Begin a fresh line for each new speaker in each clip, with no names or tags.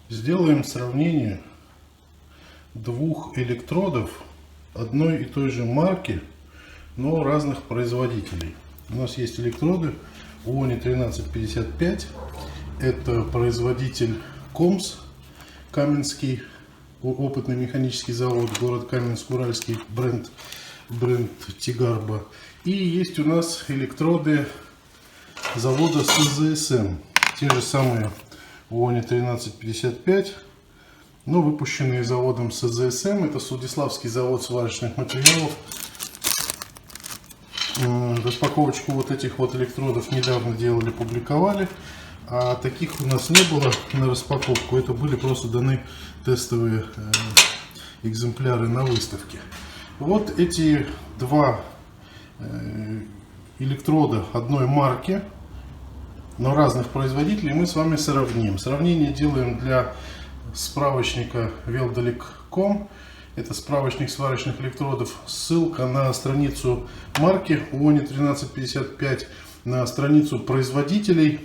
Сделаем сравнение двух электродов одной и той же марки, но разных производителей. У нас есть электроды ООНИ 1355. Это производитель КОМС, Каменский опытный механический завод, город Каменск-Уральский, бренд Тигарба. И есть у нас электроды завода СЗСМ, те же самые ООНИ 1355, но выпущенные заводом СЗСМ. Это Судиславский завод сварочных материалов. Распаковочку вот этих вот электродов недавно делали, публиковали. А таких у нас не было на распаковку. Это были просто даны тестовые экземпляры на выставке. Вот эти два электрода одной марки, но разных производителей мы с вами сравним. Сравнение делаем для справочника weldolec.com. Это справочник сварочных электродов. Ссылка на страницу марки ООНИ 1355, на страницу производителей,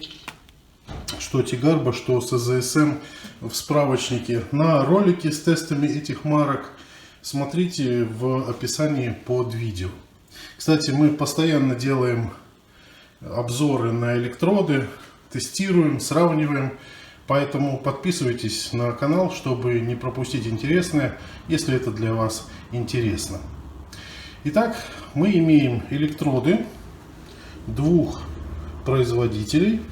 что Тигарба, что СЗСМ, в справочнике, на ролики с тестами этих марок. Смотрите в описании под видео. Кстати, мы постоянно делаем обзоры на электроды, тестируем, сравниваем. Поэтому подписывайтесь на канал, чтобы не пропустить интересное, если это для вас интересно. Итак, мы имеем электроды двух производителей,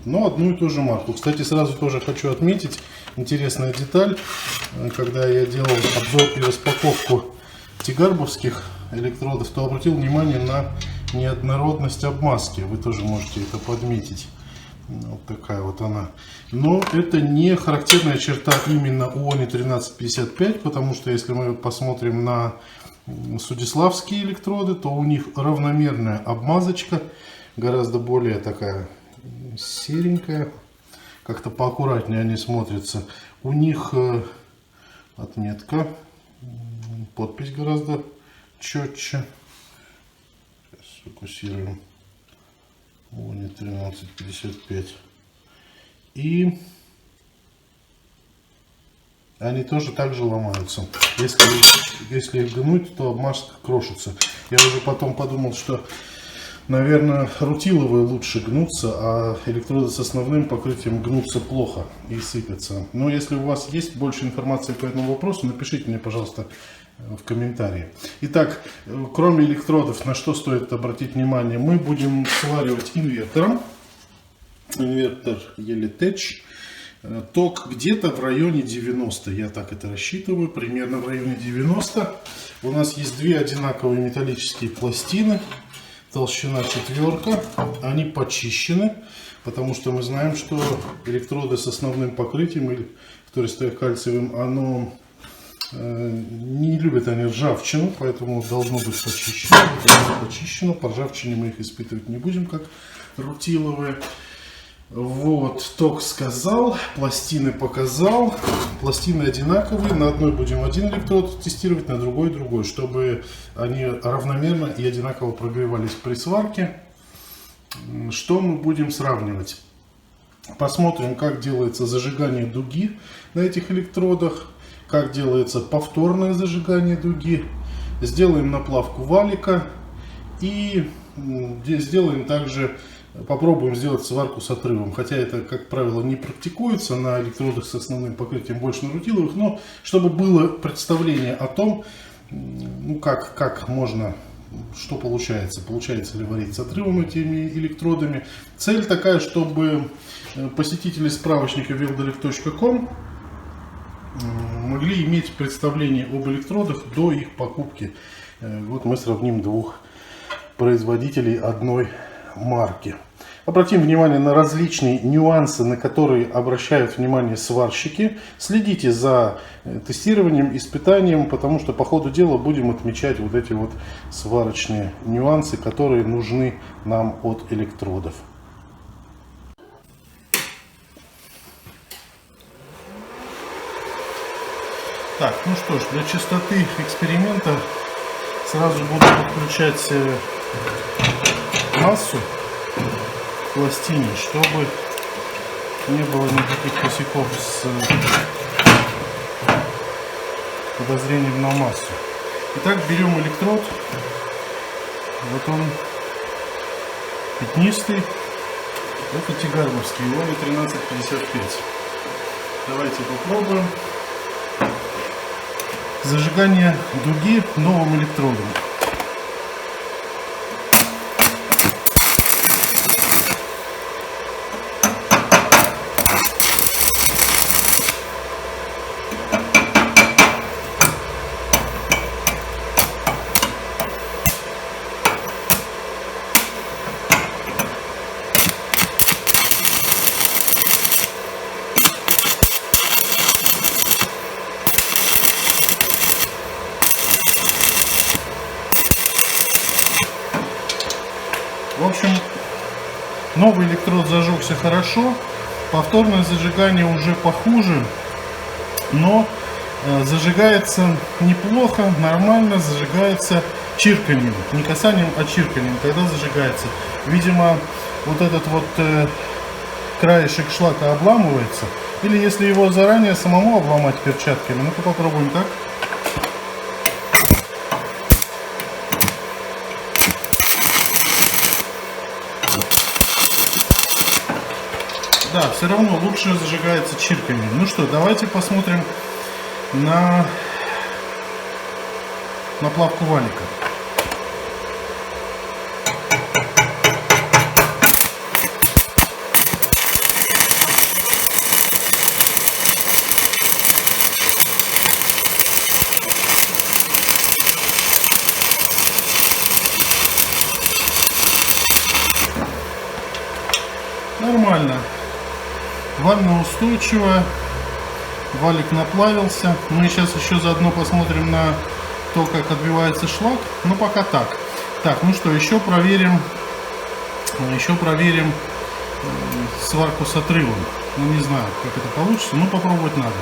но одну и ту же марку. Кстати, сразу тоже хочу отметить интересная деталь. Когда я делал обзор и распаковку тигарбовских электродов, то обратил внимание на неоднородность обмазки. Вы тоже можете это подметить. Вот такая вот она. Но это не характерная черта именно ООНИ 1355, потому что если мы посмотрим на судиславские электроды, то у них равномерная обмазочка, гораздо более такая серенькая, как-то поаккуратнее они смотрятся. У них отметка, подпись гораздо четче. Сейчас фокусируем. ООНИ 1355. И они тоже так же ломаются. Если их гнуть, то обмазка крошится. Я уже потом подумал, что, наверное, рутиловые лучше гнутся, а электроды с основным покрытием гнутся плохо и сыпятся. Но если у вас есть больше информации по этому вопросу, напишите мне, пожалуйста, в комментарии. Итак, кроме электродов, на что стоит обратить внимание, мы будем сваривать инвертором. Инвертор Elitech. Ток где-то в районе 90. Я так это рассчитываю. Примерно в районе 90. У нас есть две одинаковые металлические пластины. Толщина 4. Они почищены, потому что мы знаем, что электроды с основным покрытием, или фтористокальциевым, оно не любят они ржавчину, поэтому должно быть почищено. Почищено. По ржавчине мы их испытывать не будем, как рутиловые. Вот, ток сказал, пластины показал. Пластины одинаковые. На одной будем один электрод тестировать, на другой другой, чтобы они равномерно и одинаково прогревались при сварке. Что мы будем сравнивать? Посмотрим, как делается зажигание дуги на этих электродах, как делается повторное зажигание дуги. Сделаем наплавку валика и сделаем также, попробуем сделать сварку с отрывом. Хотя это, как правило, не практикуется на электродах с основным покрытием, больше на рутиловых. Но чтобы было представление о том, ну, как можно, что получается. Получается ли варить с отрывом этими электродами. Цель такая, чтобы посетители справочника weldolec.com могли иметь представление об электродах до их покупки. Вот мы сравним двух производителей одной марки. Обратим внимание на различные нюансы, на которые обращают внимание сварщики. Следите за тестированием, испытанием, потому что по ходу дела будем отмечать вот эти вот сварочные нюансы, которые нужны нам от электродов. Так, ну что ж, для чистоты эксперимента сразу буду подключать массу к пластине, чтобы не было никаких косяков с подозрением на массу. Итак, берем электрод. Вот он пятнистый. Это тигарловский, его 1355. Давайте попробуем. Зажигание дуги новым электродом. В общем, новый электрод зажегся хорошо, повторное зажигание уже похуже, но зажигается неплохо, нормально, зажигается чирканьем, не касанием, а чирканьем, когда зажигается. Видимо, вот этот вот краешек шлака обламывается, или если его заранее самому обломать перчатками. Ну-ка попробуем так. Да, все равно лучше зажигается чирканьем. Ну что, давайте посмотрим на плавку валика. Нормально. Ванна устойчивая, валик наплавился. Мы сейчас еще заодно посмотрим на то, как отбивается шлак. Но пока так. Так, ну что, еще проверим сварку с отрывом. Ну, не знаю, как это получится, но попробовать надо.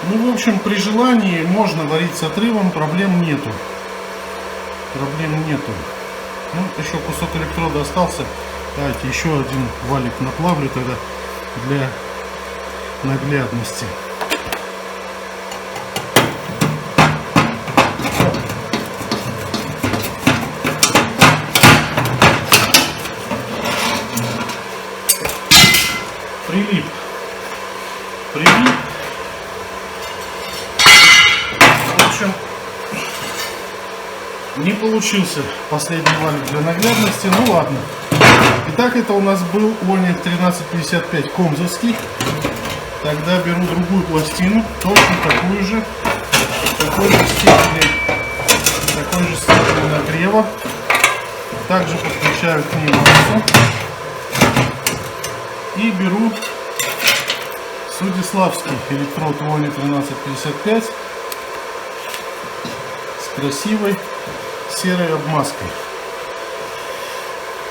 Ну, в общем, при желании можно варить с отрывом, проблем нету. Ну, еще кусок электрода остался. Давайте еще один валик наплавлю тогда для наглядности. Прилип. В общем, не получился последний валик для наглядности, ну ладно. Итак, это у нас был Oni 1355 комзовский. Тогда беру другую пластину, точно такую же, такой же степени нагрева. Также подключаю к ней массу и беру Судиславский электрод Oni 1355 с красивой серой обмазкой.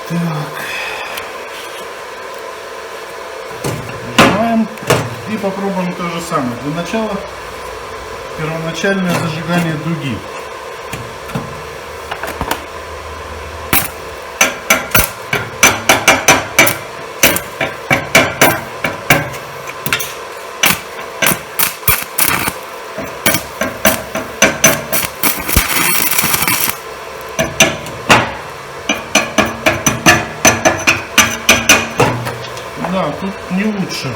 Так. Нажимаем и попробуем то же самое. Для начала первоначальное зажигание дуги. Да, тут не лучше.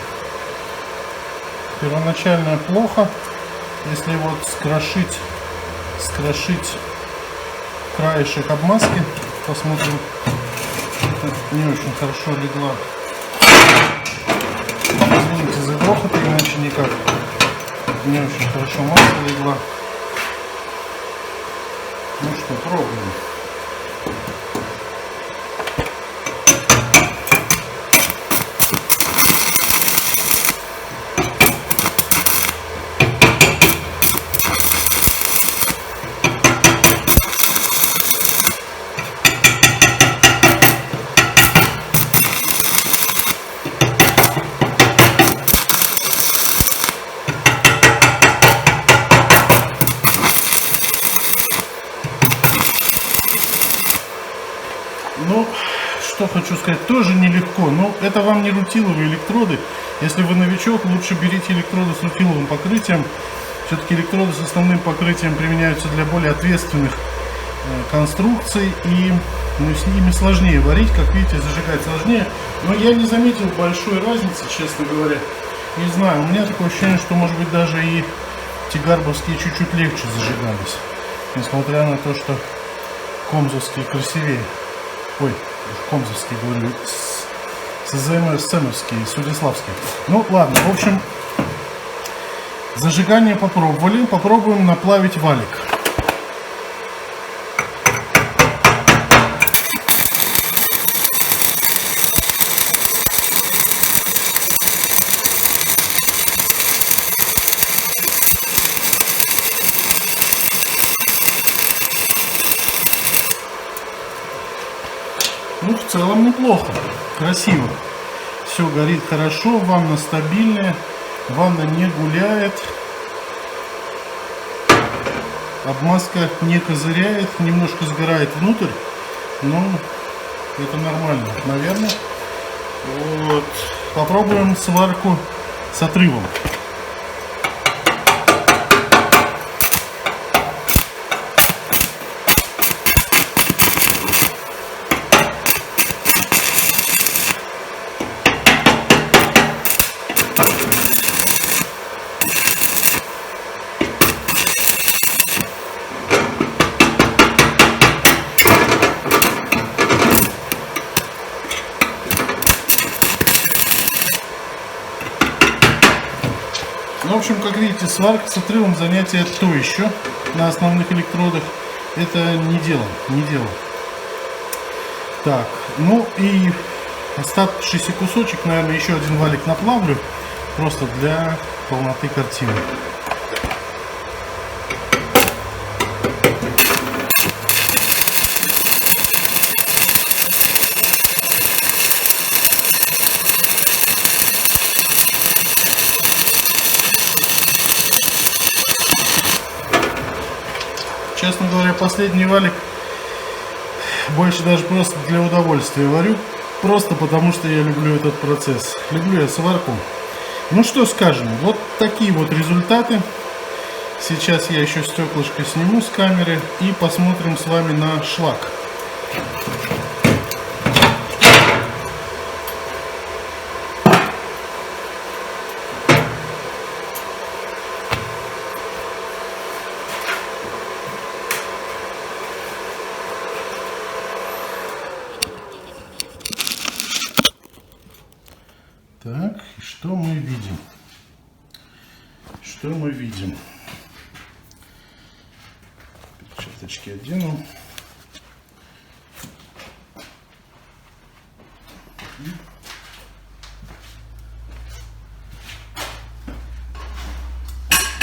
Первоначальное плохо. Если вот скрошить краешек обмазки, посмотрим, это не очень хорошо легла. Извините за грохот, иначе никак. Не очень хорошо масса легла. Ну что, пробуем. сказать, тоже нелегко. Но это вам не рутиловые электроды. Если вы новичок, лучше берите электроды с рутиловым покрытием. Все-таки электроды с основным покрытием применяются для более ответственных конструкций. И с ними сложнее варить. Как видите, зажигать сложнее. Но я не заметил большой разницы, честно говоря. Не знаю, у меня такое ощущение, что, может быть, даже и тигарбовские чуть-чуть легче зажигались. Несмотря на то, что комзовские красивее. Ой, комзовские, говорю, СМовские, судиславские. Ну, ладно, в общем, зажигание попробовали. Попробуем наплавить валик. Ну, в целом неплохо, красиво. Все горит хорошо, ванна стабильная, ванна не гуляет. Обмазка не козыряет, немножко сгорает внутрь, но это нормально, наверное. Вот. Попробуем сварку с отрывом. Ну, в общем, как видите, сварка с отрывом занятие то еще на основных электродах. Это не дело, не дело. Так, ну и оставшийся кусочек, наверное, еще один валик наплавлю, просто для полноты картины. Честно говоря, последний валик больше даже просто для удовольствия варю. Просто потому, что я люблю этот процесс. Люблю я сварку. Ну что скажем, вот такие вот результаты. Сейчас я еще стеклышко сниму с камеры и посмотрим с вами на шлак. Так, и что мы видим? Что мы видим? Перчаточки одену.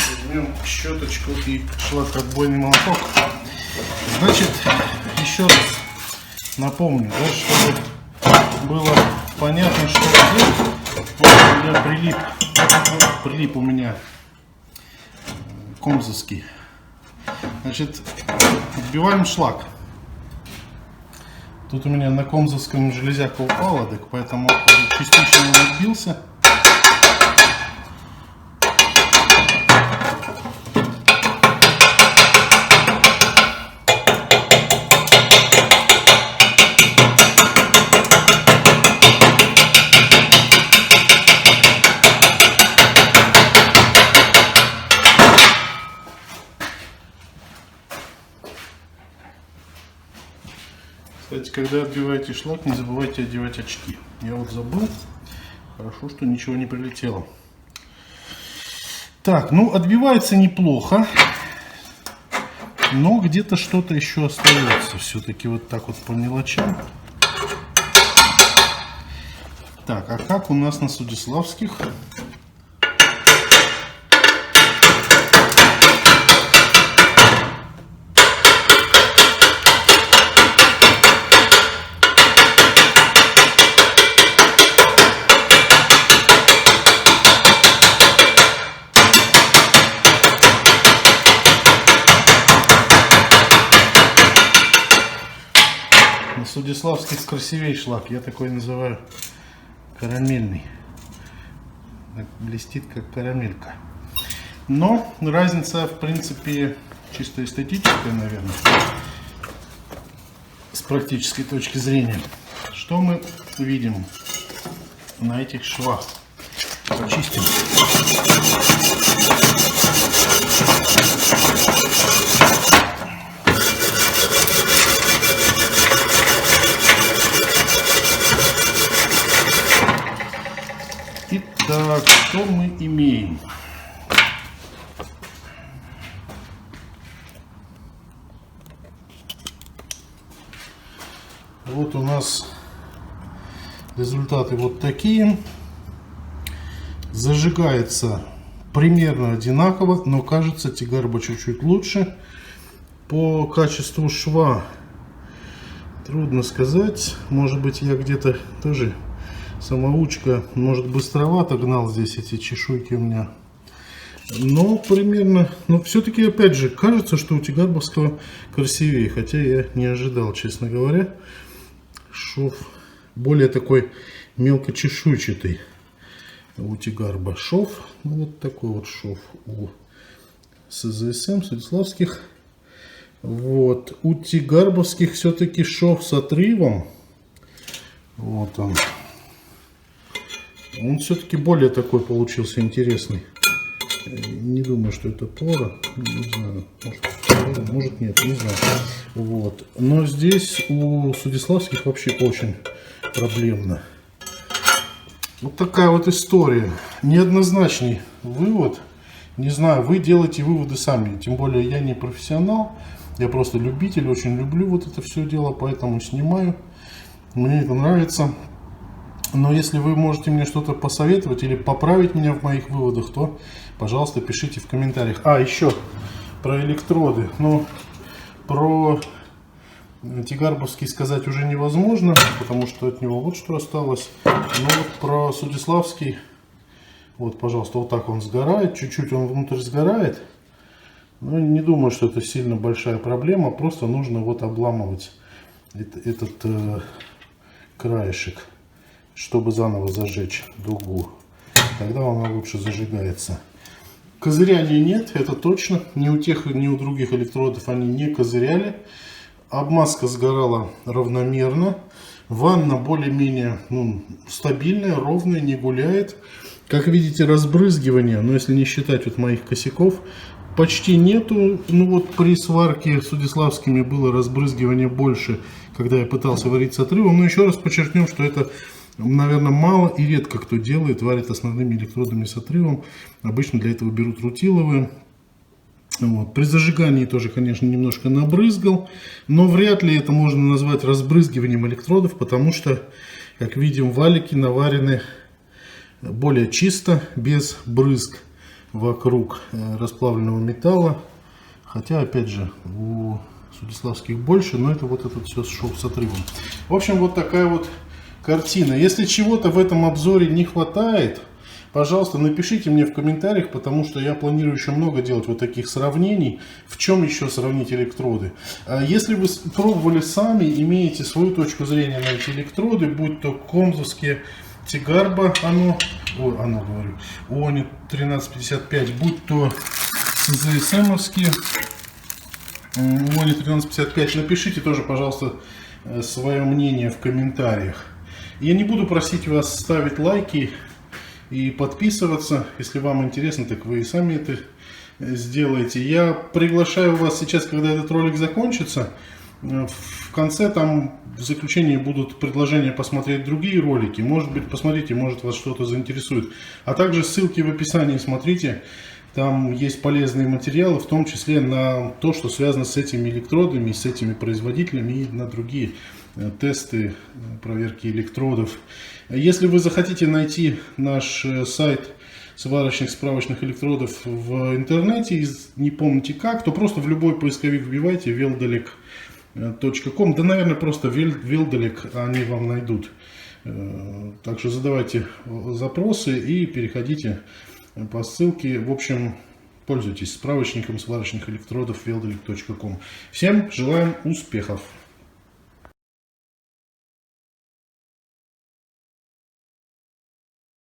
Возьмем щеточку и шлакоотбойный молоток. Значит, еще раз напомню, да, чтобы было понятно, что здесь. Вот у меня прилип у меня комзовский. Значит, отбиваем шлак. Тут у меня на комзовском железяка упала, так поэтому частично он отбился. Кстати, когда отбиваете шлак, не забывайте одевать очки. Я вот забыл. Хорошо, что ничего не прилетело. Так, ну отбивается неплохо. Но где-то что-то еще остается. Все-таки вот так вот по мелочам. Так, а как у нас на Судиславских? На Судиславский красивейший лак, я такой называю карамельный. Так блестит как карамелька. Но разница, в принципе, чисто эстетическая, наверное, с практической точки зрения. Что мы видим на этих швах? Почистим. Итак, что мы имеем? Вот у нас результаты вот такие. Зажигается примерно одинаково, но кажется Тигарба чуть-чуть лучше. По качеству шва трудно сказать. Может быть, я где-то тоже самоучка, может, быстровато гнал здесь эти чешуйки у меня. Но примерно, но все-таки, опять же, кажется, что у Тигарбовского красивее. Хотя я не ожидал, честно говоря. Шов более такой мелкочешуйчатый у Тигарба шов. Вот такой вот шов у СЗСМ, Судиславских. Вот. У Тигарбовских все-таки шов с отрывом. Вот он. Он все-таки более такой получился интересный. Не думаю, что это пора. Не знаю. Может нет, не знаю. Вот. Но здесь у Судиславских вообще очень проблемно. Вот такая вот история. Неоднозначный вывод. Не знаю, вы делаете выводы сами. Тем более я не профессионал. Я просто любитель. Очень люблю вот это все дело. Поэтому снимаю. Мне это нравится. Но если вы можете мне что-то посоветовать или поправить меня в моих выводах, то, пожалуйста, пишите в комментариях. А, еще про электроды. Ну, про Тигарбовский сказать уже невозможно, потому что от него вот что осталось. Но вот про Судиславский, вот, пожалуйста, вот так он сгорает. Чуть-чуть он внутрь сгорает. Но не думаю, что это сильно большая проблема. Просто нужно вот обламывать этот краешек, чтобы заново зажечь дугу. Тогда она лучше зажигается. Козыряний нет, это точно. Ни у тех, ни у других электродов они не козыряли. Обмазка сгорала равномерно. Ванна более-менее стабильная, ровная, не гуляет. Как видите, разбрызгивания, но если не считать вот моих косяков, почти нету. Ну вот при сварке с Судиславскими было разбрызгивание больше, когда я пытался варить с отрывом. Но еще раз подчеркнем, что это, наверное, мало и редко кто делает, варит основными электродами с отрывом. Обычно для этого берут рутиловые. Вот. При зажигании тоже, конечно, немножко набрызгал, но вряд ли это можно назвать разбрызгиванием электродов, потому что, как видим, валики наварены более чисто, без брызг вокруг расплавленного металла. Хотя, опять же, у Судиславских больше, но это вот этот все шов с отрывом. В общем, вот такая вот картина. Если чего-то в этом обзоре не хватает, пожалуйста, напишите мне в комментариях, потому что я планирую еще много делать вот таких сравнений. В чем еще сравнить электроды? Если вы пробовали сами, имеете свою точку зрения на эти электроды, будь то комзовские, Тигарба, ОНИ 1355, будь то СЗСМовские, ОНИ 1355, напишите тоже, пожалуйста, свое мнение в комментариях. Я не буду просить вас ставить лайки и подписываться. Если вам интересно, так вы и сами это сделаете. Я приглашаю вас сейчас, когда этот ролик закончится. В конце там в заключении будут предложения посмотреть другие ролики. Может быть, посмотрите, может вас что-то заинтересует. А также ссылки в описании смотрите. Там есть полезные материалы, в том числе на то, что связано с этими электродами, с этими производителями и на другие тесты, проверки электродов. Если вы захотите найти наш сайт сварочных справочных электродов в интернете и не помните как, то просто в любой поисковик вбивайте veldalek.com. Да, наверное, просто Veldalek, они вам найдут. Так что задавайте запросы и переходите по ссылке. В общем, пользуйтесь справочником сварочных электродов veldalek.com. Всем желаем успехов!